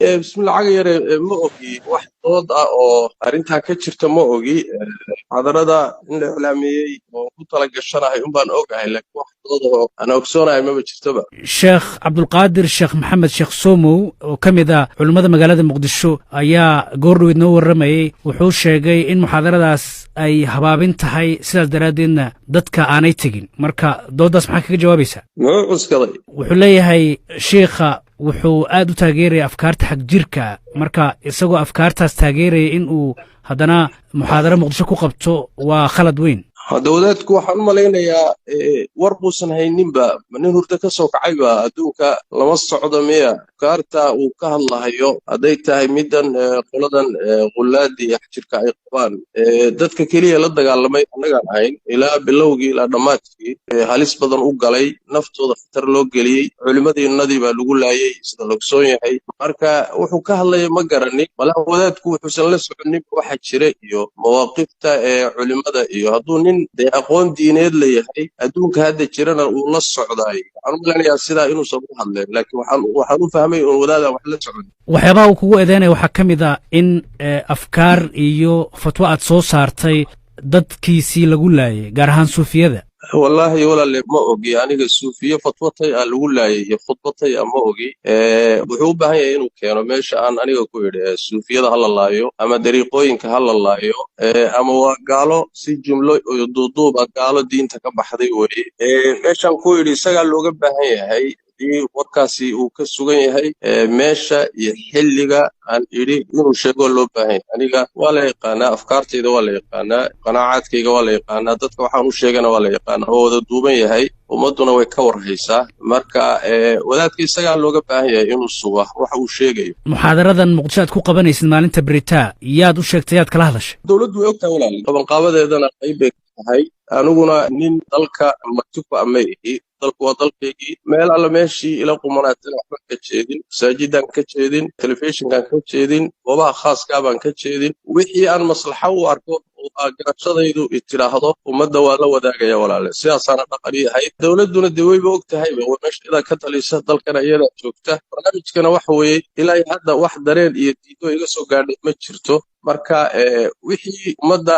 بسم الله عاقة يرى ما أوجي واحد وضع أو أرنتها كتير ما أوجي حضرنا إن الإعلامي وطلق الشرع يوم بان أوجه لك واحد وضع أنا أكسونا ما بتشتبه sheekh cabdulqaadir sheekh maxamed sheekh somow oo ka mid ah culimmada magaalada muqdisho ayaa goordhoweed noo warramayey wuxuu sheegay in muxaadaradaas ay habaabin tahay sidaas daraaddeedna dadka aanay tegin marka dooddaas maxaa kaga jawaabaysaa ما أسكتي wuxuu leeyahay shiikha wuxuu aad u taageeraya afkaarta xag jirka marka isagoo afkaartaas taageeraya in uu haddana muxaadaro muqdisho ku qabto waa khalad weyn dowladku waxaan u malaynayaa war buusan hayninba nin hurda ka soo kacayba adduunka lama socdo miya afkaarta uu ka hadlahayo hadday tahay middan qoladan qulaadii xajirka ay qabaan dadka keliya la dagaalamay annagaan ahayn ilaa bilowgii ilaa dhammaadkii halis badan u galay naftooda khatar loo geliyey culimmadiinnadii baa lagu laayay sida logsoon yahay marka wuxuu ka hadlaya ma garanin malaha wadaadku wuxuusan la soconin waxa jira iyo mawaaqifta culimmada iyo hadduu nin dee aqoon diineed la yahay adduunka hadda jirana uu la socdaay waxaan u maleynayaa sidaa inuusan u hadleen laakiin waxaan u fahmay in wadaadaan wax la socon waxyaabaha uu kugu eedeynaya waxaa ka mid ah in afkaar iyo fatwo aad soo saartay dadkiisii lagu laayay gaar ahaan suufiyada والله ولا اللي ما أوجي أنا الصوفية فتوتي الأولى يخطبتي ما أوجي وحوبها هي إنه كانوا ماشي أنا أقول الصوفية ده هلا الله يو أما دريقوين كهلا الله يو أما وقالوا سي جملة يضوضوا بقالوا دين تكبر حدي وري ماشي أقول يسقى اللغة هي warkaasi uu ka sugan yahay meesha iyo xilliga aan idhi inuu sheego loo baahan aniga waa la yaqaanaa afkaartayda waa la yaqaanaa qanaacadkayga waa la yaqaanaa dadka waxaan u sheegana waa la yaqaanaa oo wada duuban yahay ummadduna way ka warhaysaa marka wadaadka isagaa looga baahan yahay inuu suga waxa uu sheegayo muxaadaradan muqdisho aad ku qabanaysid maalinta beritaa yaad u sheegtay yaad kala hadashay dowladdu way ogtahay walaal qabanqaabadeedana qayb bay ka tahay aniguna nin dalka martiku ama ihi dalku waa dalkaygii meel alla meeshii ila qumanaatan waxba ka jeedin masaajidaan ka jeedin telefishinkaan ka jeedin goobaha khaaskaa baan ka jeedin wixii aan maslaxa u arko oo garashadaydu tiraahdo ummadda waa la wadaagaya walaale sidaasaana dhaqani ahayd dowladduna dee wayba og tahayba waa meesha idaa ka talisa dalkana iyadaa joogta barnaamijkana waxa weeye ilaa hadda wax dareen iyo diido iga soo gaadhay ma jirto marka wixii ummadda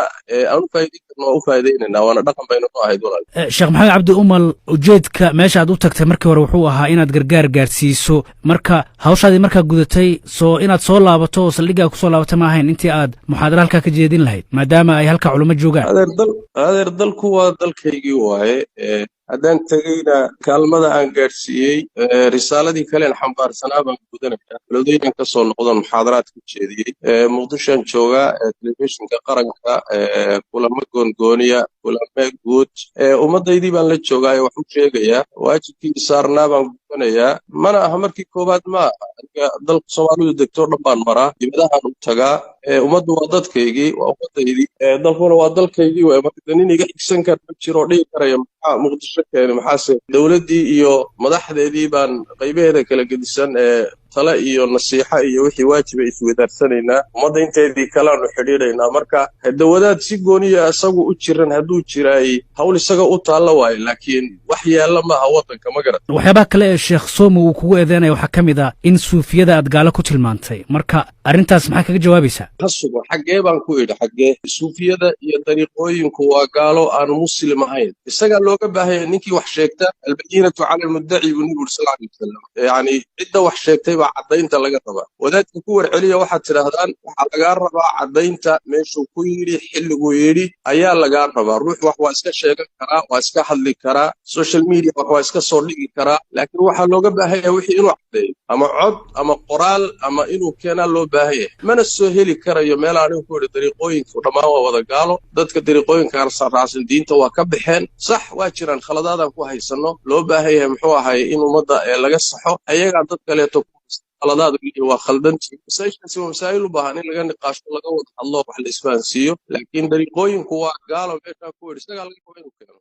aan u faa'iideyn karno waa u faa'iideynaynaa waana dhaqan baynu u ahayd walaal sheekh maxamed cabdi umal ujeedka meesha aad u tagtay markii hore wuxuu ahaa inaad gargaar gaarsiiso marka hawshaadii markaa gudatay soo inaad soo laabato oo saldhiggaa ku soo laabata ma ahayn intii aad muxaadara halkaa ka jeedin lahayd maadaama ay halkaa culummo joogaan adeer dalku waa dalkaygii waaye haddaan tegeyna kaalmada aan gaadhsiiyey risaaladii kalean xambaarsanaa baan gudanaya balodooyinkan ka soo noqdon muxaadaraad ka jeediyey muqdishoan joogaa telefishinka qaranka kulamo goongooniya kulame guud ummaddaydii baan la joogaa ee wax u sheegayaa waajibkii saarnaa baan gudanayaa mana aha markii koowaad ma aha aniga dalka soomaalidu degtoo dhan baan maraa dibadahaan u tagaa ummaddu waa dadkaygii waa ummaddaydii dalkuna waa dalkaygii waay marka nin iga xigsan kara ma jiro dhihi karaya maxaa muqdisho keeni maxaase dowladdii iyo madaxdeedii baan qaybaheeda kala gedisan tale iyo nasiixa iyo wixii waajiba iswedaarsanaynaa ummadda inteedii kalaanu xidhiidhaynaa marka dawadaad si gooniya isagu u jiran hadduu jiraay hawl isaga u taalla waayo laakiin wax yaalla maaha waddanka ma garat waxyaabaha kale ee sheekh somow uu kugu eedeynaya waxaa ka mid ah in suufiyada aad gaalo ku tilmaantay marka arrintaas maxaa kaga jawaabaysaa ha sugo xaggee baan ku idhi xaggee suufiyada iyo dariiqooyinku waa gaalo aanu muslim ahayn isagaa looga baahanya ninkii wax sheegta albayinatu cala almuddaci buu nabigu uri sal alay wasalam yacni cidda wax sheegtay baa caddaynta laga rabaa wadaadka ku warceliya waxaad tidhaahdaan waxaa lagaa rabaa caddaynta meeshuu ku yidhi xilliguu yidhi ayaa lagaa rabaa ruux wax waa iska sheegan karaa waa iska hadli karaa social media wax waa iska soo dhigi karaa laakiin waxaa looga baahanya wixii inuu caddeeyo ama cod ama qoraal ama inuu keenaa loo baahan yahay mana soo heli karayo meel anigu ku idhi dariiqooyinku dhammaan waa wada gaalo dadka dariiqooyinka raacsan diinta waa ka baxeen sax waa jiraan khaladaadaan ku haysanno loo baahan yahay muxuu ahay in ummadda laga saxo ayagaa dad kaleeto qaladaad waa khaldantii masaa'ishaasi waa masaa'il u baahan in laga niqaasho laga wada hadlo wax la isfahansiiyo laakiin dariiqooyinku waa gaalo meeshaan ku idhi isagaa laga raba inuu keeno